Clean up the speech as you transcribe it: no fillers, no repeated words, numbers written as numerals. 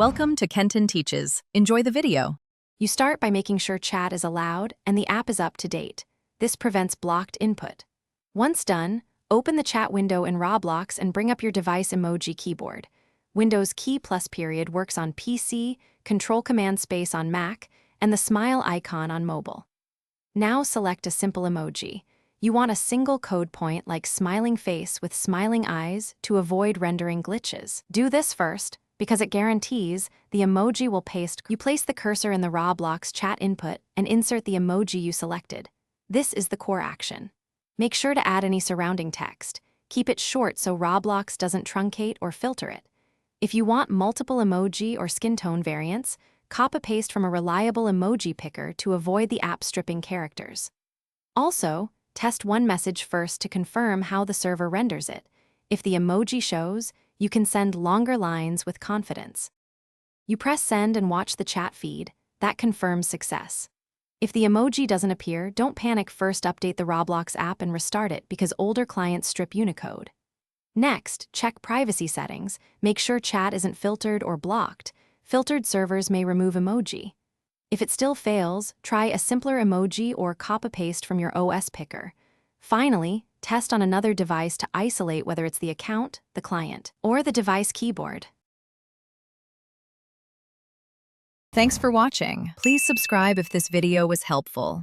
Welcome to Kenton Teaches. Enjoy the video. You start by making sure chat is allowed and the app is up to date. This prevents blocked input. Once done, open the chat window in Roblox and bring up your device emoji keyboard. Windows key plus period works on PC, Control Command Space on Mac, and the smile icon on mobile. Now select a simple emoji. You want a single code point like smiling face with smiling eyes to avoid rendering glitches. Do this first, because it guarantees the emoji will paste. You place the cursor in the Roblox chat input and insert the emoji you selected. This is the core action. Make sure to add any surrounding text. Keep it short so Roblox doesn't truncate or filter it. If you want multiple emoji or skin tone variants, copy-paste from a reliable emoji picker to avoid the app stripping characters. Also, test one message first to confirm how the server renders it. If the emoji shows, you can send longer lines with confidence. You press send and watch the chat feed. That confirms success. If the emoji doesn't appear, don't panic. First, update the Roblox app and restart it because older clients strip Unicode. Next, check privacy settings. Make sure chat isn't filtered or blocked. Filtered servers may remove emoji. If it still fails, try a simpler emoji or copy-paste from your OS picker. Finally, test on another device to isolate whether it's the account, the client, or the device keyboard. Thanks for watching. Please subscribe if this video was helpful.